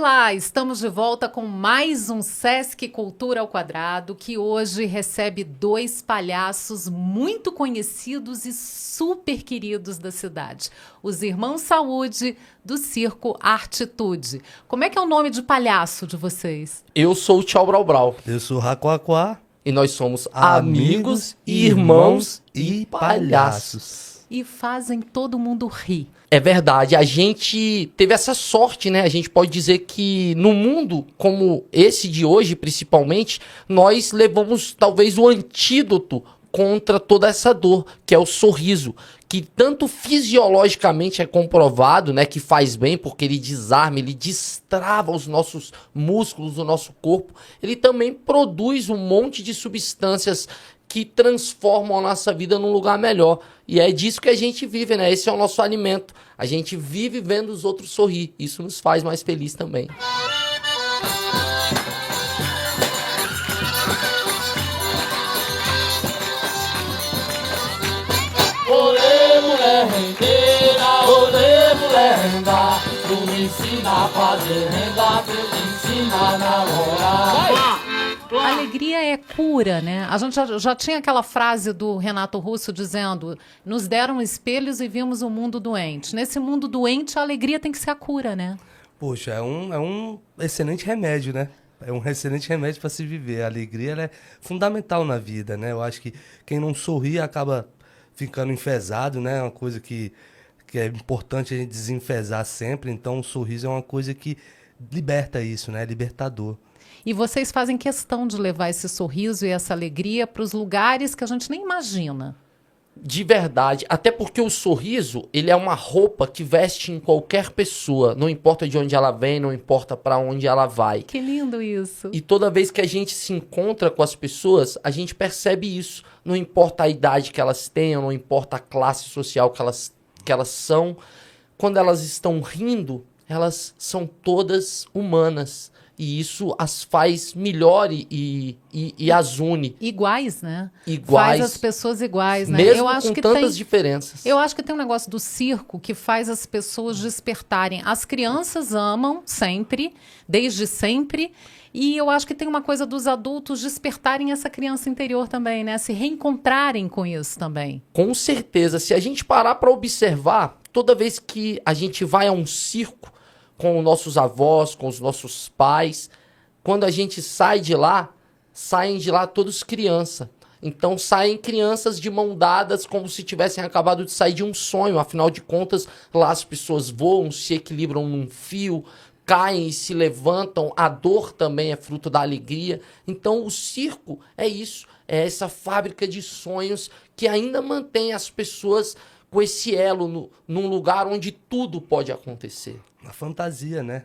Olá, estamos de volta com mais um Sesc Cultura ao Quadrado, que hoje recebe dois palhaços muito conhecidos e super queridos da cidade. Os Irmãos Saúde, do Circo Artitude. Como é que é o nome de palhaço de vocês? Eu sou o Tchau Brau Brau. Eu sou o Raquaquá. E nós somos amigos, irmãos e palhaços. E fazem todo mundo rir. É verdade, a gente teve essa sorte, né? A gente pode dizer que no mundo como esse de hoje, principalmente, nós levamos talvez o antídoto contra toda essa dor, que é o sorriso, que tanto fisiologicamente é comprovado, né, que faz bem, porque ele desarma, ele destrava os nossos músculos, o nosso corpo. Ele também produz um monte de substâncias que transformam a nossa vida num lugar melhor. E é disso que a gente vive, né? Esse é o nosso alimento. A gente vive vendo os outros sorrir. Isso nos faz mais felizes também. Olê, mulher rendeira, olê, mulher renda. Tu me ensina a fazer renda, tu me ensina a namorar. Alegria é cura, né? A gente já tinha aquela frase do Renato Russo dizendo: nos deram espelhos e vimos o mundo doente. Nesse mundo doente, a alegria tem que ser a cura, né? Poxa, é um excelente remédio, né? É um excelente remédio para se viver. A alegria ela é fundamental na vida, né? Eu acho que quem não sorri acaba ficando enfesado, né? É uma coisa que é importante a gente desenfesar sempre. Então, o sorriso é uma coisa que liberta isso, né? É libertador. E vocês fazem questão de levar esse sorriso e essa alegria para os lugares que a gente nem imagina. De verdade, até porque o sorriso, ele é uma roupa que veste em qualquer pessoa, não importa de onde ela vem, não importa para onde ela vai. Que lindo isso. E toda vez que a gente se encontra com as pessoas, a gente percebe isso. Não importa a idade que elas tenham, não importa a classe social que elas são. Quando elas estão rindo, elas são todas humanas. E isso as faz melhor e as une. Iguais, né? Iguais. Faz as pessoas iguais, né? Mesmo Eu acho com que tantas diferenças. Eu acho que tem um negócio do circo que faz as pessoas despertarem. As crianças amam sempre, desde sempre. E eu acho que tem uma coisa dos adultos despertarem essa criança interior também, né? Se reencontrarem com isso também. Com certeza. Se a gente parar para observar, toda vez que a gente vai a um circo, com os nossos avós, com os nossos pais, quando a gente sai de lá, saem de lá todos criança. Então saem crianças de mão dadas como se tivessem acabado de sair de um sonho. Afinal de contas, lá as pessoas voam, se equilibram num fio, caem e se levantam. A dor também é fruto da alegria. Então o circo é isso, é essa fábrica de sonhos que ainda mantém as pessoas com esse elo num lugar onde tudo pode acontecer. A fantasia, né?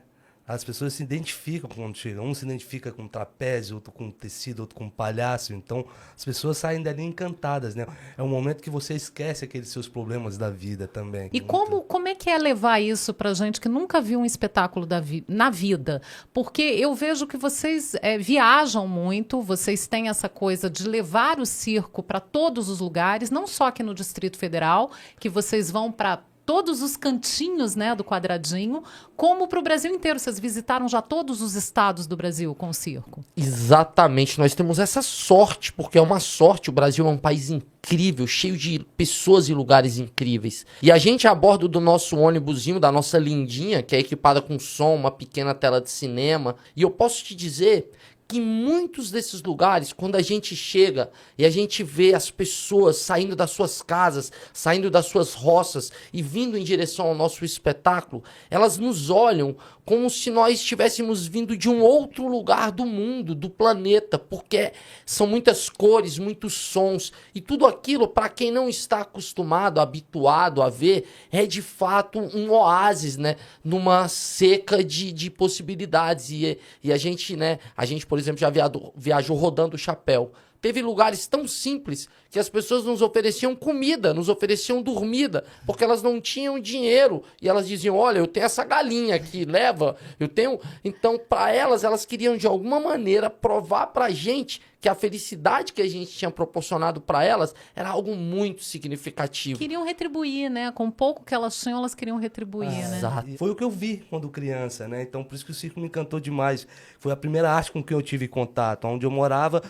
As pessoas se identificam quando chegam. Um se identifica com trapézio, outro com tecido, outro com palhaço. Então, as pessoas saem dali encantadas, né? É um momento que você esquece aqueles seus problemas da vida também. E como é que é levar isso pra gente que nunca viu um espetáculo na vida? Porque eu vejo que vocês viajam muito, vocês têm essa coisa de levar o circo para todos os lugares, não só aqui no Distrito Federal, que vocês vão para todos os cantinhos, né, do quadradinho, como para o Brasil inteiro. Vocês visitaram já todos os estados do Brasil com o circo? Exatamente, nós temos essa sorte, porque é uma sorte, o Brasil é um país incrível, cheio de pessoas e lugares incríveis. E a gente a bordo do nosso ônibusinho, da nossa lindinha, que é equipada com som, uma pequena tela de cinema, e eu posso te dizer que muitos desses lugares, quando a gente chega e a gente vê as pessoas saindo das suas casas, saindo das suas roças e vindo em direção ao nosso espetáculo, elas nos olham como se nós estivéssemos vindo de um outro lugar do mundo, do planeta, porque são muitas cores, muitos sons, e tudo aquilo, para quem não está acostumado, habituado a ver, é de fato um oásis, né, numa seca de possibilidades. E a gente, né, por exemplo, já viajou rodando o chapéu. Teve lugares tão simples que as pessoas nos ofereciam comida, nos ofereciam dormida, porque elas não tinham dinheiro. E elas diziam, olha, eu tenho essa galinha aqui, leva, eu tenho... Então, para elas queriam de alguma maneira provar pra gente que a felicidade que a gente tinha proporcionado para elas era algo muito significativo. Queriam retribuir, né? Com o pouco que elas tinham, elas queriam retribuir, né? Exato. E foi o que eu vi quando criança, né? Então, por isso que o circo me encantou demais. Foi a primeira arte com que eu tive contato. Onde eu morava,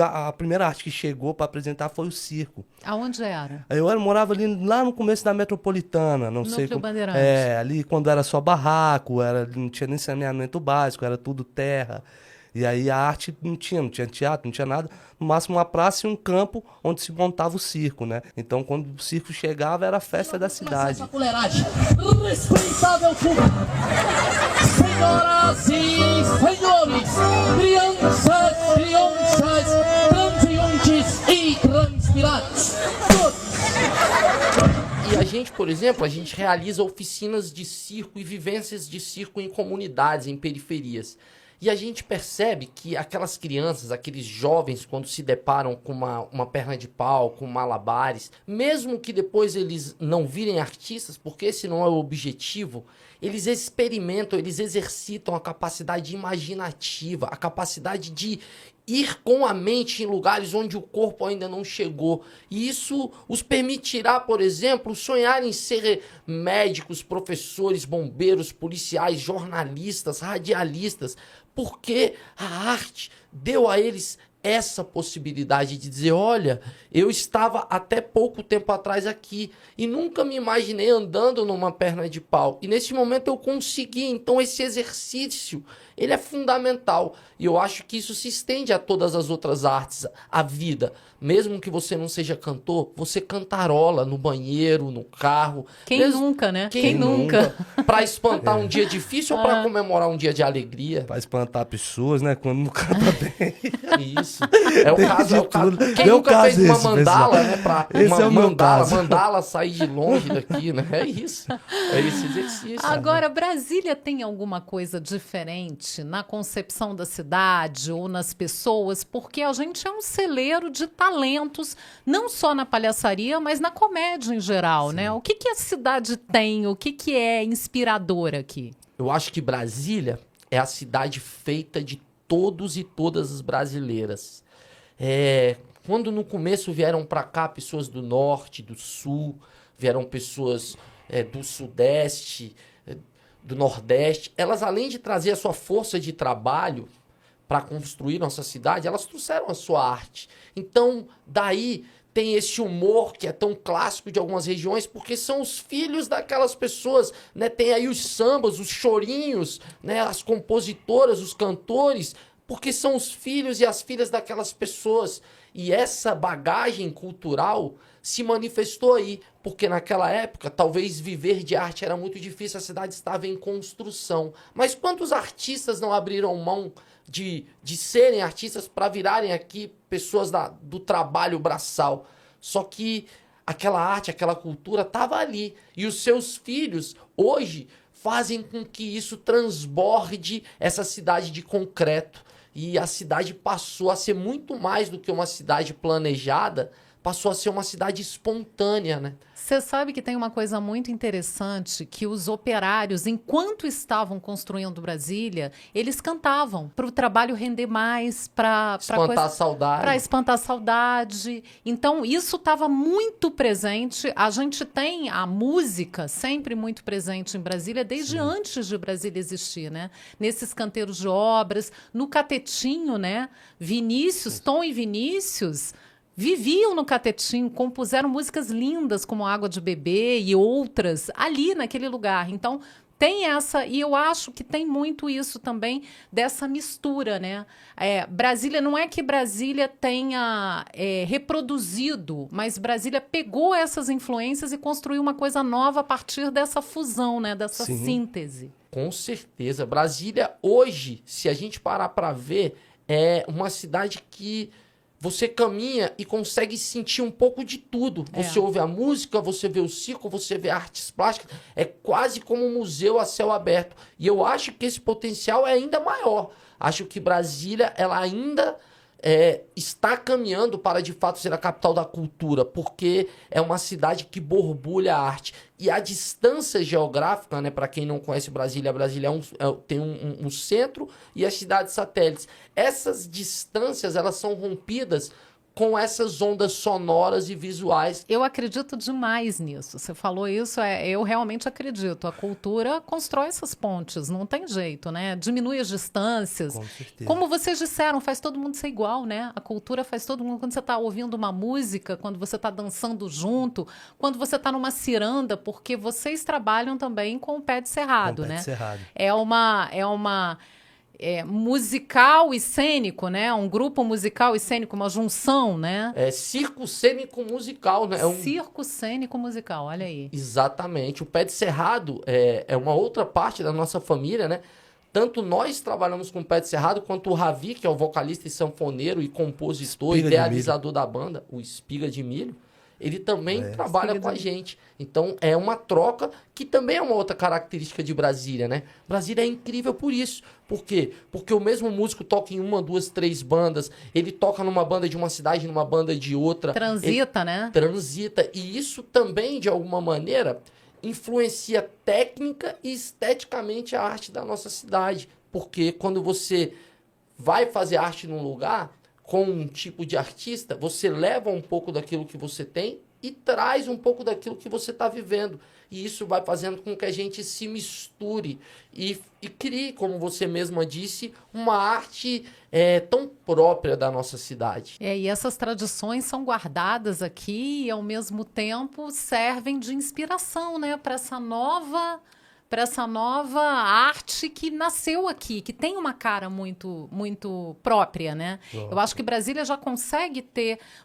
a primeira arte que chegou para apresentar foi o circo. Aonde era? Eu morava ali lá no começo da Metropolitana, não sei Núcleo como. Bandeirantes. Ali quando era só barraco, não tinha nem saneamento básico, era tudo terra. E aí a arte não tinha teatro, não tinha nada. No máximo uma praça e um campo onde se montava o circo, né? Então quando o circo chegava era a festa da cidade. Essa fuleiragem, respeitável público, senhoras e senhores, crianças, transeuntes e transpirantes, E a gente, por exemplo, a gente realiza oficinas de circo e vivências de circo em comunidades, em periferias. E a gente percebe que aquelas crianças, aqueles jovens, quando se deparam com uma perna de pau, com malabares, mesmo que depois eles não virem artistas, porque esse não é o objetivo, eles experimentam, eles exercitam a capacidade imaginativa, a capacidade de ir com a mente em lugares onde o corpo ainda não chegou. E isso os permitirá, por exemplo, sonhar em ser médicos, professores, bombeiros, policiais, jornalistas, radialistas, porque a arte deu a eles essa possibilidade de dizer, olha, eu estava até pouco tempo atrás aqui e nunca me imaginei andando numa perna de pau. E nesse momento eu consegui. Então esse exercício, ele é fundamental. E eu acho que isso se estende a todas as outras artes, a vida. Mesmo que você não seja cantor, você cantarola no banheiro, no carro. Quem Mesmo... nunca, né? Quem nunca? Para espantar um dia difícil ou para comemorar um dia de alegria. Pra espantar pessoas, né? Quando não canta bem. Isso. É o caso, é o caso. tudo. Quem Meu nunca caso fez uma esse, mandala, pessoal. né? Pra Esse uma é o meu mandala, caso. mandala sair de longe daqui, né? É isso. É esse exercício. Agora, Brasília tem alguma coisa diferente na concepção da cidade ou nas pessoas? Porque a gente é um celeiro de talentos, não só na palhaçaria, mas na comédia em geral, né? O que que a cidade tem? O que que é inspirador aqui? Eu acho que Brasília é a cidade feita de todos e todas as brasileiras. Quando no começo vieram para cá pessoas do norte, do sul, vieram pessoas do sudeste, do nordeste, elas além de trazer a sua força de trabalho para construir nossa cidade, elas trouxeram a sua arte. Então, daí tem esse humor que é tão clássico de algumas regiões, porque são os filhos daquelas pessoas, né? Tem aí os sambas, os chorinhos, né? As compositoras, os cantores, porque são os filhos e as filhas daquelas pessoas. E essa bagagem cultural se manifestou aí, porque naquela época, talvez viver de arte era muito difícil, a cidade estava em construção. Mas quantos artistas não abriram mão de serem artistas para virarem aqui pessoas do trabalho braçal? Só que aquela arte, aquela cultura estava ali. E os seus filhos, hoje, fazem com que isso transborde essa cidade de concreto. E a cidade passou a ser muito mais do que uma cidade planejada, passou a ser uma cidade espontânea, né? Você sabe que tem uma coisa muito interessante, que os operários, enquanto estavam construindo Brasília, eles cantavam para o trabalho render mais, para Espantar a saudade. Para espantar a saudade. Então, isso estava muito presente. A gente tem a música sempre muito presente em Brasília, desde antes de Brasília existir, né? Nesses canteiros de obras, no Catetinho, né? Vinícius, Tom e Vinícius viviam no Catetinho, compuseram músicas lindas como Água de Beber e outras ali naquele lugar. Então, tem essa, e eu acho que tem muito isso também, dessa mistura, né? Brasília, não é que Brasília tenha reproduzido, mas Brasília pegou essas influências e construiu uma coisa nova a partir dessa fusão, né? Dessa síntese. Com certeza. Brasília, hoje, se a gente parar para ver, é uma cidade que você caminha e consegue sentir um pouco de tudo. Você ouve a música, você vê o circo, você vê artes plásticas. É quase como um museu a céu aberto. E eu acho que esse potencial é ainda maior. Acho que Brasília, ela ainda está caminhando para, de fato, ser a capital da cultura, porque é uma cidade que borbulha a arte. E a distância geográfica, né, para quem não conhece Brasília, tem um centro e as cidades satélites. Essas distâncias, elas são rompidas com essas ondas sonoras e visuais. Eu acredito demais nisso. Você falou isso, eu realmente acredito. A cultura constrói essas pontes, não tem jeito, né? Diminui as distâncias. Com certeza. Como vocês disseram, faz todo mundo ser igual, né? A cultura faz todo mundo. Quando você está ouvindo uma música, quando você está dançando junto, quando você está numa ciranda, porque vocês trabalham também com o pé de cerrado, Com o pé né? de cerrado. É uma musical e cênico, né? Um grupo musical e cênico, uma junção, né? É circo cênico musical, né? Circo cênico musical, olha aí. Exatamente. O Pé de Cerrado é uma outra parte da nossa família, né? Tanto nós trabalhamos com o Pé de Cerrado, quanto o Ravi, que é o vocalista e sanfoneiro e compositor, Espiga de idealizador da banda, o Espiga de Milho, ele também trabalha Espiga com a de gente. Então, é uma troca que também é uma outra característica de Brasília, né? Brasília é incrível por isso. Por quê? Porque o mesmo músico toca em 1, 2, 3 bandas, ele toca numa banda de uma cidade, numa banda de outra. Transita, né? Transita. E isso também, de alguma maneira, influencia técnica e esteticamente a arte da nossa cidade. Porque quando você vai fazer arte num lugar com um tipo de artista, você leva um pouco daquilo que você tem e traz um pouco daquilo que você está vivendo. E isso vai fazendo com que a gente se misture e crie, como você mesma disse, uma arte tão própria da nossa cidade. E essas tradições são guardadas aqui e, ao mesmo tempo, servem de inspiração, né, para essa nova arte que nasceu aqui, que tem uma cara muito, muito própria, né? Eu acho que Brasília já consegue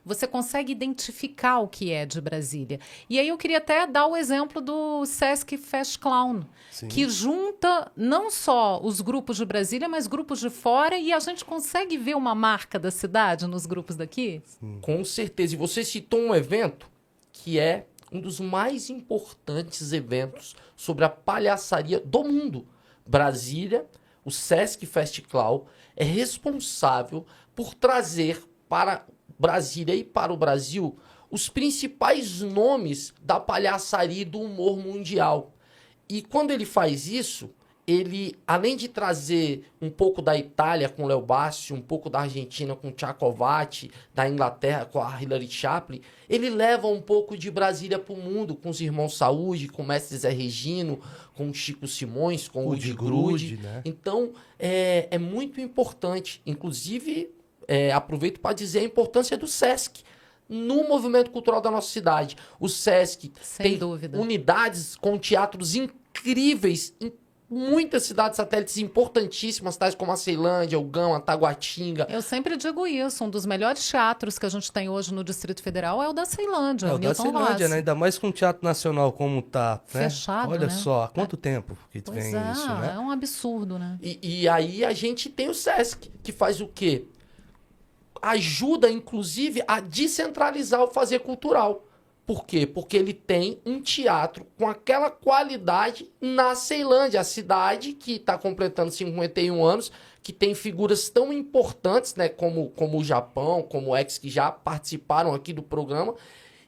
você consegue identificar o que é de Brasília. E aí eu queria até dar o exemplo do Sesc Fest Clown, Sim. que junta não só os grupos de Brasília, mas grupos de fora, e a gente consegue ver uma marca da cidade nos grupos daqui? Com certeza. E você citou um evento que é um dos mais importantes eventos sobre a palhaçaria do mundo. Brasília, o Sesc Festival, é responsável por trazer para Brasília e para o Brasil os principais nomes da palhaçaria e do humor mundial. E quando ele faz isso, ele, além de trazer um pouco da Itália com Léo Bassi, um pouco da Argentina com Tchaikovsky, da Inglaterra com a Hilary Chaplin, ele leva um pouco de Brasília para o mundo, com os Irmãos Saúde, com o Mestre Zé Regino, com o Chico Simões, com o Udi Grude. né? Então, é muito importante. Inclusive, aproveito para dizer a importância do Sesc no movimento cultural da nossa cidade. O Sesc Sem tem dúvida. unidades com teatros incríveis em muitas cidades satélites importantíssimas, tais como a Ceilândia, o Gama, a Taguatinga. Eu sempre digo isso, um dos melhores teatros que a gente tem hoje no Distrito Federal é o da Ceilândia, É o o da Newton Ceilândia, Rossi. né? Ainda mais com o Teatro Nacional como tá, né? Fechado, Olha né? só, há quanto tempo que Pois vem é, isso, né? é um absurdo, né? E aí a gente tem o Sesc, que faz o quê? Ajuda, inclusive, a descentralizar o fazer cultural. Por quê? Porque ele tem um teatro com aquela qualidade na Ceilândia, a cidade que está completando 51 anos, que tem figuras tão importantes, né, como o Japão, como o X, que já participaram aqui do programa,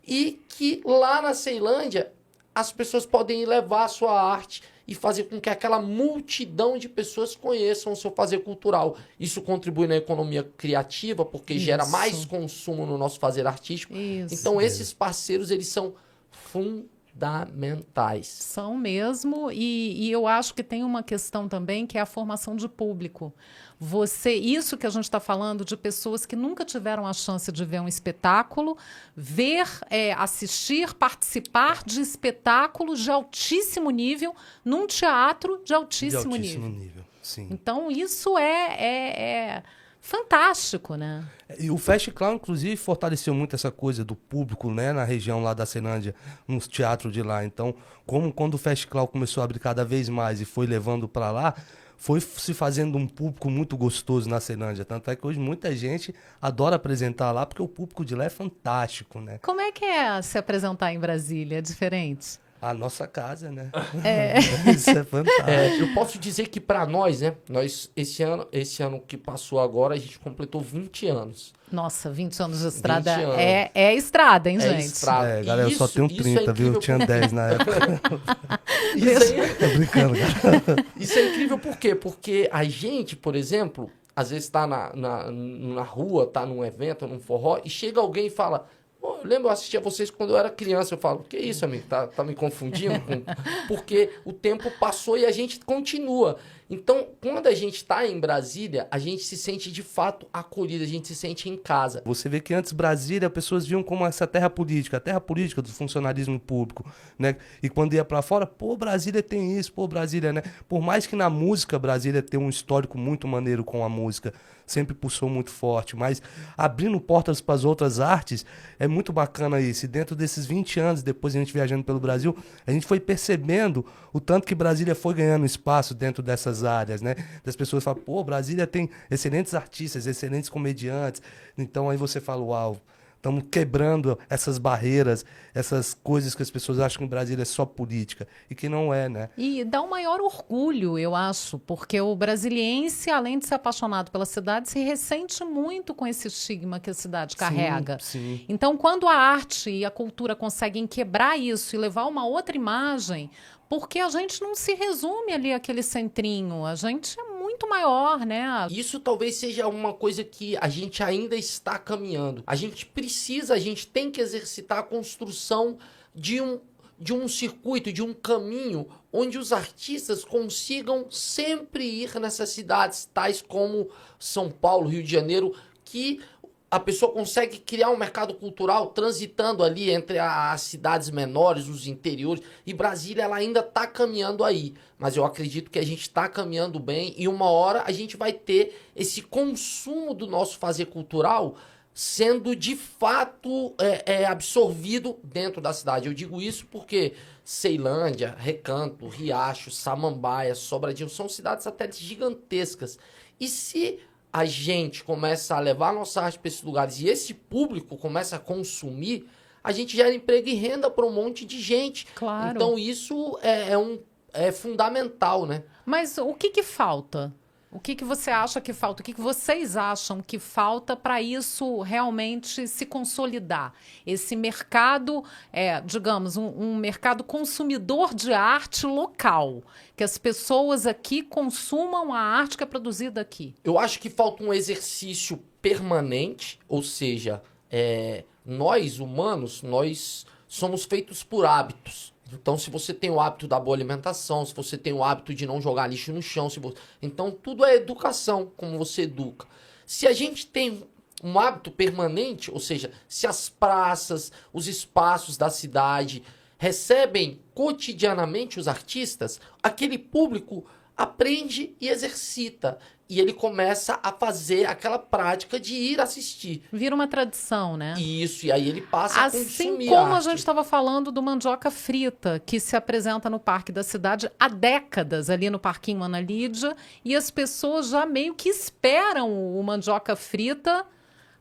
e que lá na Ceilândia as pessoas podem ir levar a sua arte e fazer com que aquela multidão de pessoas conheçam o seu fazer cultural. Isso contribui na economia criativa, porque gera Isso. mais consumo no nosso fazer artístico. Isso. Então, esses parceiros, eles são fundamentais. São mesmo, e eu acho que tem uma questão também que é a formação de público. Isso que a gente está falando de pessoas que nunca tiveram a chance de ver um espetáculo, assistir, participar de espetáculos de altíssimo nível num teatro de altíssimo nível. Sim. Então, isso é fantástico, né? E o Fest Clown, inclusive, fortaleceu muito essa coisa do público, né, na região lá da Ceilândia, nos teatros de lá. Então, quando o Fest Clown começou a abrir cada vez mais e foi levando para lá, foi se fazendo um público muito gostoso na Ceilândia. Tanto é que hoje muita gente adora apresentar lá, porque o público de lá é fantástico, né? Como é que é se apresentar em Brasília? É diferente? A nossa casa, né? É. Isso é fantástico. Eu posso dizer que para nós, né? Nós, esse ano que passou agora, a gente completou 20 anos. Nossa, 20 anos de estrada 20 anos. é estrada, hein, É gente? estrada. É, galera, eu só tenho Isso é 30, viu? Eu incrível tinha 10 na época. Isso é, Tô brincando, cara. isso é incrível por quê? Porque a gente, por exemplo, às vezes tá na rua, tá num evento, num forró, e chega alguém e fala... Pô, eu lembro, eu assistia vocês quando eu era criança. Eu falo, que isso, amigo? Tá me confundindo? Porque o tempo passou e a gente continua. Então, quando a gente está em Brasília, a gente se sente de fato acolhido, a gente se sente em casa. Você vê que antes Brasília, pessoas viam como essa terra política, a terra política do funcionalismo público, né? E quando ia pra fora, pô, Brasília tem isso, pô, Brasília, né? Por mais que na música Brasília tem um histórico muito maneiro com a música, sempre pulsou muito forte, mas abrindo portas para as outras artes, é muito bacana isso. E dentro desses 20 anos, depois a gente viajando pelo Brasil, a gente foi percebendo o tanto que Brasília foi ganhando espaço dentro dessas áreas, né? Das pessoas falam, pô, Brasília tem excelentes artistas, excelentes comediantes. Então aí você fala, uau, estamos quebrando essas barreiras, essas coisas que as pessoas acham que o Brasil é só política, e que não é, né? E dá um maior orgulho, eu acho, porque o brasiliense, além de ser apaixonado pela cidade, se ressente muito com esse estigma que a cidade carrega. Sim. Então, quando a arte e a cultura conseguem quebrar isso e levar uma outra imagem, porque a gente não se resume ali àquele centrinho, a gente é muito maior, né? Isso talvez seja uma coisa que a gente ainda está caminhando. A gente tem que exercitar a construção de um circuito, de um caminho onde os artistas consigam sempre ir nessas cidades, tais como São Paulo, Rio de Janeiro, que a pessoa consegue criar um mercado cultural transitando ali entre as cidades menores, os interiores. E Brasília, ela ainda está caminhando aí. Mas eu acredito que a gente está caminhando bem e uma hora a gente vai ter esse consumo do nosso fazer cultural sendo de fato absorvido dentro da cidade. Eu digo isso porque Ceilândia, Recanto, Riacho, Samambaia, Sobradinho são cidades satélites gigantescas. E se a gente começa a levar a nossa arte para esses lugares e esse público começa a consumir, a gente gera emprego e renda para um monte de gente. Claro. Então isso é fundamental, né? Mas o que falta? O que você acha que falta? O que vocês acham que falta para isso realmente se consolidar? Esse mercado, digamos, um mercado consumidor de arte local, que as pessoas aqui consumam a arte que é produzida aqui. Eu acho que falta um exercício permanente, ou seja, nós humanos, nós somos feitos por hábitos. Então, se você tem o hábito da boa alimentação, se você tem o hábito de não jogar lixo no chão, então tudo é educação, como você educa. Se a gente tem um hábito permanente, ou seja, se as praças, os espaços da cidade recebem cotidianamente os artistas, aquele público aprende e exercita. E ele começa a fazer aquela prática de ir assistir. Vira uma tradição, né? Isso, e aí ele passa a consumir Assim como a arte. gente estava falando do Mandioca Frita, que se apresenta no Parque da Cidade há décadas, ali no Parquinho Ana Lídia, e as pessoas já meio que esperam o Mandioca Frita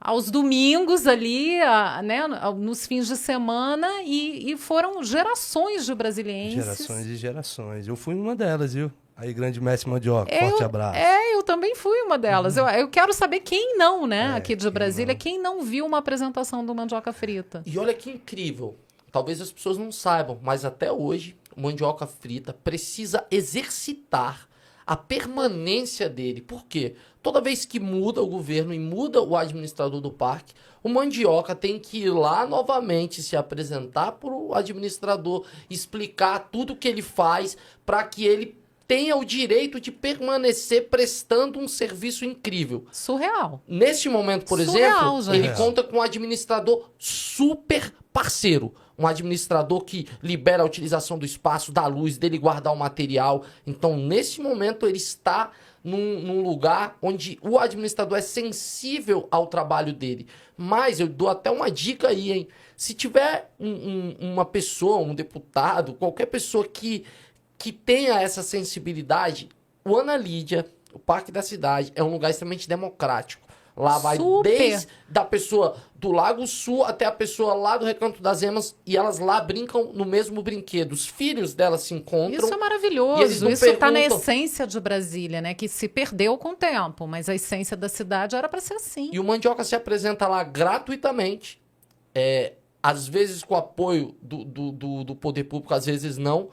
aos domingos ali, né, nos fins de semana, e foram gerações de brasilienses. Gerações e gerações. Eu fui uma delas, viu? Aí, grande mestre Mandioca, forte abraço. Eu também fui uma delas. Eu quero saber quem não, né, aqui de Brasília, quem não viu uma apresentação do Mandioca Frita. E olha que incrível. Talvez as pessoas não saibam, mas até hoje, o Mandioca Frita precisa exercitar a permanência dele. Por quê? Toda vez que muda o governo e muda o administrador do parque, o Mandioca tem que ir lá novamente se apresentar para o administrador, explicar tudo o que ele faz para que ele tenha o direito de permanecer prestando um serviço incrível. Surreal. Neste momento, por Surreal, exemplo, gente. ele conta com um administrador super parceiro. Um administrador que libera a utilização do espaço, da luz, dele guardar o material. Então, nesse momento, ele está num lugar onde o administrador é sensível ao trabalho dele. Mas eu dou até uma dica aí, hein? Se tiver uma pessoa, um deputado, qualquer pessoa que tenha essa sensibilidade, o Ana Lídia, o Parque da Cidade, é um lugar extremamente democrático. Lá vai Super. desde da pessoa do Lago Sul até a pessoa lá do Recanto das Emas, e elas lá brincam no mesmo brinquedo. Os filhos delas se encontram. Isso é E eles maravilhoso. não Isso está na perguntam. essência de Brasília, né? Que se perdeu com o tempo, mas a essência da cidade era para ser assim. E o Mandioca se apresenta lá gratuitamente, às vezes com apoio do poder público, às vezes não.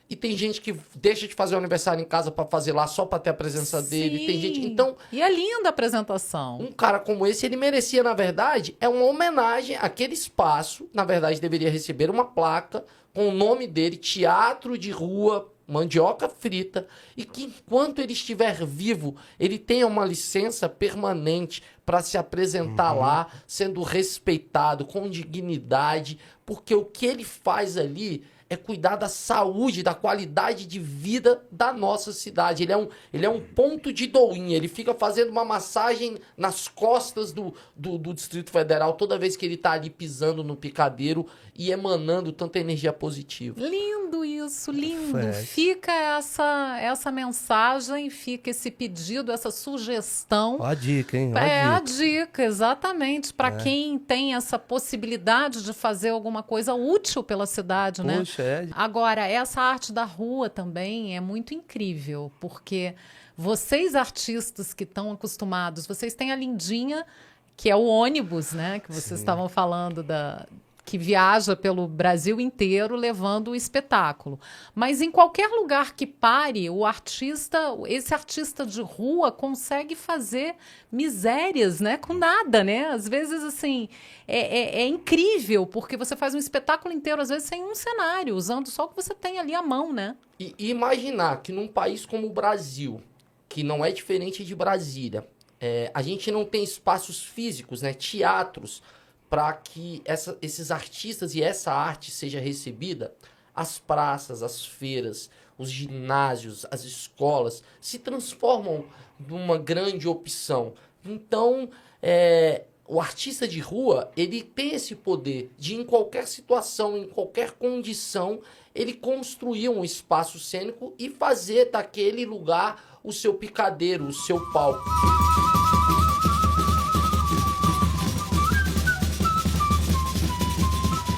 E tem gente que deixa de fazer o aniversário em casa para fazer lá só para ter a presença dele. Tem gente. Sim. Então, E é linda a apresentação. um cara como esse, ele merecia, na verdade, uma homenagem àquele espaço. Na verdade, deveria receber uma placa com o nome dele, Teatro de Rua Mandioca Frita, e que enquanto ele estiver vivo, ele tenha uma licença permanente para se apresentar lá, sendo respeitado, com dignidade, porque o que ele faz ali cuidar da saúde, da qualidade de vida da nossa cidade. Ele é um ponto de doinha, ele fica fazendo uma massagem nas costas do Distrito Federal toda vez que ele tá ali pisando no picadeiro e emanando tanta energia positiva. Lindo isso, lindo. Perfeito. Fica essa mensagem, fica esse pedido, essa sugestão. Ó a dica, hein? Ó A a dica. dica, exatamente, para quem tem essa possibilidade de fazer alguma coisa útil pela cidade, né? Poxa, Agora, essa arte da rua também é muito incrível, porque vocês artistas que estão acostumados, vocês têm a Lindinha, que é o ônibus, né? Que vocês estavam falando que viaja pelo Brasil inteiro levando o espetáculo. Mas em qualquer lugar que pare, esse artista de rua consegue fazer misérias, né? Com nada, né? Às vezes, assim, é incrível, porque você faz um espetáculo inteiro, às vezes, sem um cenário, usando só o que você tem ali à mão, né? E imaginar que num país como o Brasil, que não é diferente de Brasília, a gente não tem espaços físicos, né? Teatros, para que esses artistas e essa arte seja recebida. As praças, as feiras, os ginásios, as escolas se transformam numa grande opção. Então, o artista de rua, ele tem esse poder de, em qualquer situação, em qualquer condição, ele construir um espaço cênico e fazer daquele lugar o seu picadeiro, o seu palco.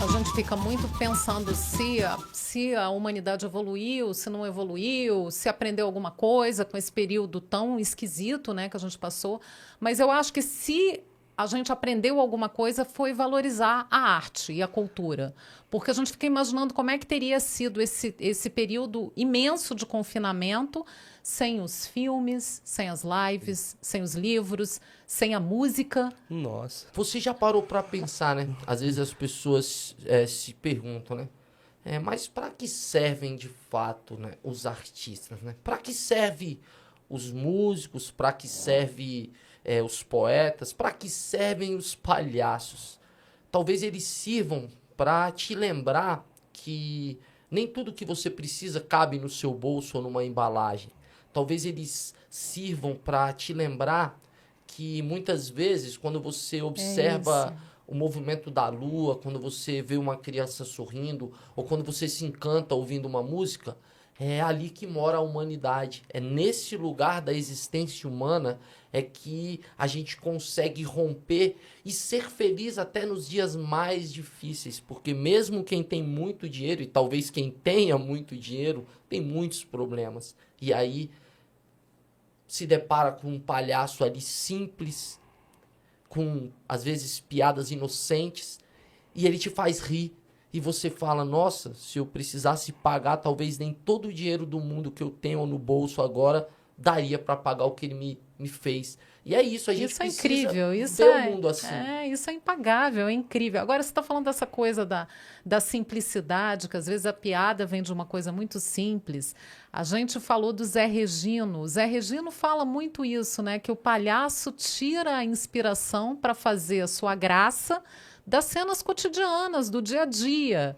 A gente fica muito pensando se a humanidade evoluiu, se não evoluiu, se aprendeu alguma coisa com esse período tão esquisito, né, que a gente passou. Mas eu acho que se a gente aprendeu alguma coisa foi valorizar a arte e a cultura. Porque a gente fica imaginando como é que teria sido esse período imenso de confinamento sem os filmes, sem as lives, sem os livros, sem a música. Nossa. Você já parou pra pensar, né? Às vezes as pessoas se perguntam, né? Mas para que servem de fato, né, os artistas, né? Para que servem os músicos? Para que servem os poetas? Para que servem os palhaços? Talvez eles sirvam para te lembrar que nem tudo que você precisa cabe no seu bolso ou numa embalagem. Talvez eles sirvam para te lembrar que muitas vezes, quando você observa o movimento da lua, quando você vê uma criança sorrindo, ou quando você se encanta ouvindo uma música, é ali que mora a humanidade. É nesse lugar da existência humana que a gente consegue romper e ser feliz até nos dias mais difíceis. Porque mesmo quem tem muito dinheiro, e talvez quem tenha muito dinheiro, tem muitos problemas. E aí se depara com um palhaço ali simples, com, às vezes, piadas inocentes, e ele te faz rir, e você fala, nossa, se eu precisasse pagar, talvez nem todo o dinheiro do mundo que eu tenho no bolso agora, daria para pagar o que ele me fez. E é isso, a gente Isso é precisa incrível, isso ver o mundo assim. isso é impagável, é incrível. Agora, você está falando dessa coisa da simplicidade, que às vezes a piada vem de uma coisa muito simples. A gente falou do Zé Regino. O Zé Regino fala muito isso, né? Que o palhaço tira a inspiração para fazer a sua graça das cenas cotidianas, do dia a dia.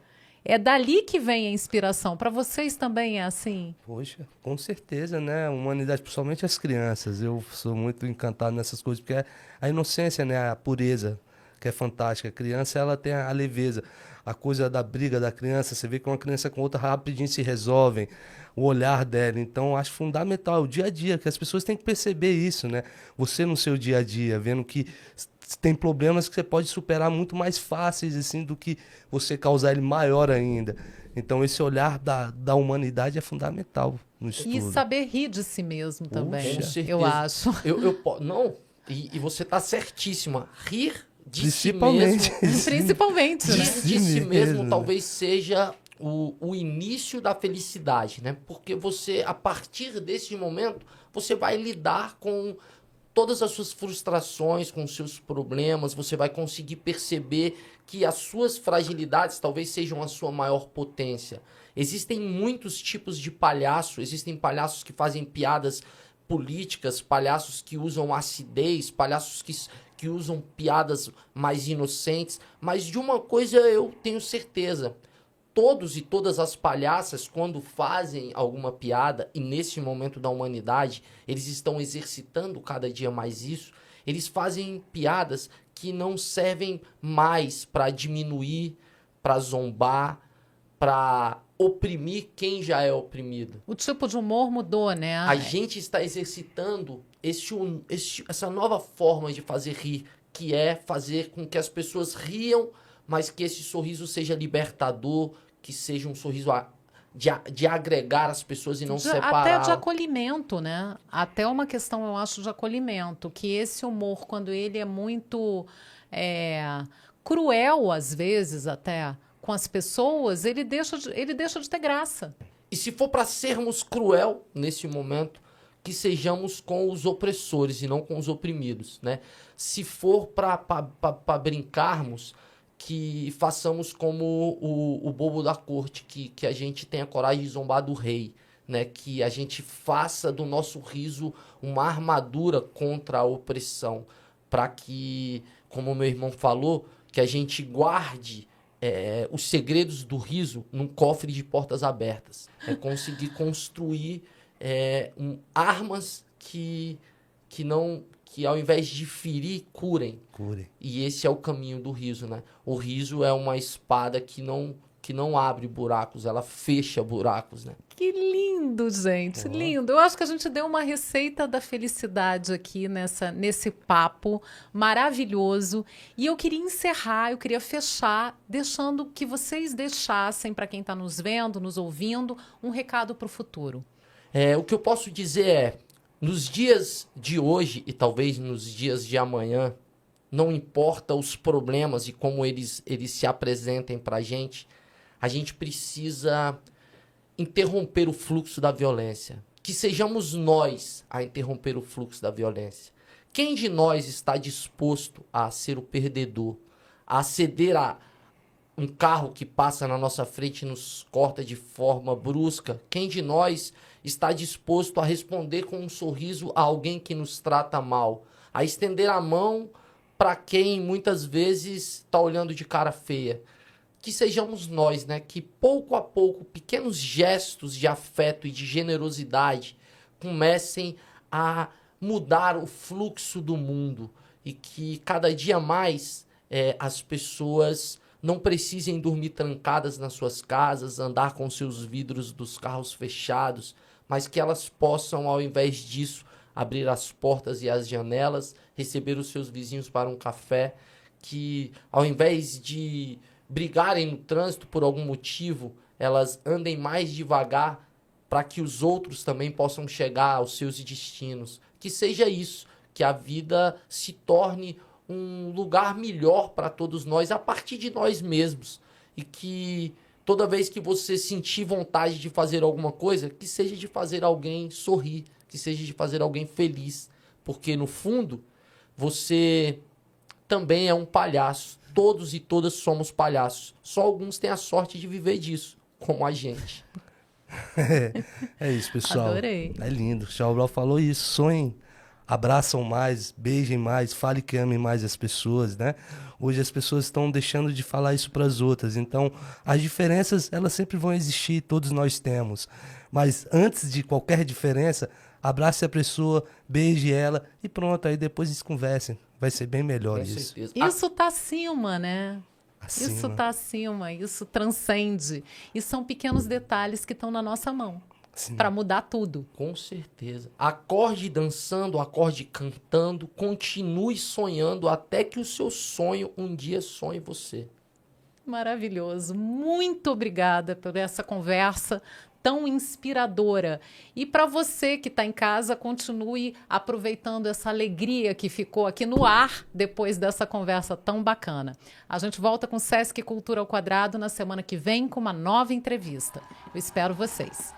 É dali que vem a inspiração. Para vocês também é assim? Poxa, com certeza, né? A humanidade, principalmente as crianças. Eu sou muito encantado nessas coisas, porque é a inocência, né? A pureza que é fantástica. A criança, ela tem a leveza, a coisa da briga da criança, você vê que uma criança com outra rapidinho se resolvem, o olhar dela. Então, acho fundamental o dia a dia, que as pessoas têm que perceber isso, né? Você no seu dia a dia, vendo que tem problemas que você pode superar muito mais fáceis, assim, do que você causar ele maior ainda. Então, esse olhar da humanidade é fundamental no estudo. E saber rir de si mesmo também, Com certeza. eu acho. Não, e você tá certíssima. Rir de si Principalmente. mesmo. Principalmente, né? Rir de si mesmo mesmo. talvez seja o início da felicidade, né? Porque você, a partir desse momento, você vai lidar com todas as suas frustrações, com os seus problemas, você vai conseguir perceber que as suas fragilidades talvez sejam a sua maior potência. Existem muitos tipos de palhaço, existem palhaços que fazem piadas políticas, palhaços que usam acidez, palhaços que usam piadas mais inocentes, mas de uma coisa eu tenho certeza: todos e todas as palhaças, quando fazem alguma piada, e nesse momento da humanidade, eles estão exercitando cada dia mais isso, eles fazem piadas que não servem mais para diminuir, para zombar, para oprimir quem já é oprimido. O tipo de humor mudou, né? A gente está exercitando essa nova forma de fazer rir, que é fazer com que as pessoas riam, mas que esse sorriso seja libertador, que seja um sorriso de agregar as pessoas e não separar. Até de acolhimento, né? Até uma questão, eu acho, de acolhimento. Que esse humor, quando ele é muito cruel, às vezes, até, com as pessoas, ele deixa de ter graça. E se for para sermos cruel nesse momento, que sejamos com os opressores e não com os oprimidos, né? Se for para brincarmos, que façamos como o bobo da corte, que a gente tenha coragem de zombar do rei, né? Que a gente faça do nosso riso uma armadura contra a opressão, para que, como meu irmão falou, que a gente guarde os segredos do riso num cofre de portas abertas. É conseguir construir armas que ao invés de ferir, curem. E esse é o caminho do riso, né? O riso é uma espada que não abre buracos, ela fecha buracos, né? Que lindo, gente, lindo. Eu acho que a gente deu uma receita da felicidade aqui nesse papo maravilhoso. E eu queria encerrar, eu queria fechar, deixando que vocês deixassem, para quem está nos vendo, nos ouvindo, um recado para o futuro. O que eu posso dizer é: nos dias de hoje e talvez nos dias de amanhã, não importa os problemas e como eles se apresentem para a gente precisa interromper o fluxo da violência. Que sejamos nós a interromper o fluxo da violência. Quem de nós está disposto a ser o perdedor, a ceder a um carro que passa na nossa frente e nos corta de forma brusca? Quem de nós está disposto a responder com um sorriso a alguém que nos trata mal? A estender a mão para quem muitas vezes está olhando de cara feia? Que sejamos nós, né? Que pouco a pouco, pequenos gestos de afeto e de generosidade comecem a mudar o fluxo do mundo e que cada dia mais as pessoas não precisem dormir trancadas nas suas casas, andar com seus vidros dos carros fechados, mas que elas possam, ao invés disso, abrir as portas e as janelas, receber os seus vizinhos para um café, que ao invés de brigarem no trânsito por algum motivo, elas andem mais devagar para que os outros também possam chegar aos seus destinos. Que seja isso, que a vida se torne um lugar melhor para todos nós, a partir de nós mesmos. E que toda vez que você sentir vontade de fazer alguma coisa, que seja de fazer alguém sorrir, que seja de fazer alguém feliz. Porque, no fundo, você também é um palhaço. Todos e todas somos palhaços. Só alguns têm a sorte de viver disso, como a gente. É isso, pessoal. Adorei. É lindo. O Charles Brown falou isso. Sonhem, abraçam mais, beijem mais, fale que amem mais as pessoas, né? Hoje as pessoas estão deixando de falar isso para as outras. Então, as diferenças, elas sempre vão existir, todos nós temos. Mas antes de qualquer diferença, abrace a pessoa, beije ela e pronto, aí depois eles conversem. vai ser bem melhor Com isso. certeza. Isso tá acima, né? Acima. Isso tá acima, isso transcende. E são pequenos detalhes que estão na nossa mão Sim. para mudar tudo. Com certeza. Acorde dançando, acorde cantando, continue sonhando até que o seu sonho um dia sonhe você. Maravilhoso. Muito obrigada por essa conversa tão inspiradora. E para você que está em casa, continue aproveitando essa alegria que ficou aqui no ar depois dessa conversa tão bacana. A gente volta com Sesc Cultura ao Quadrado na semana que vem com uma nova entrevista. Eu espero vocês.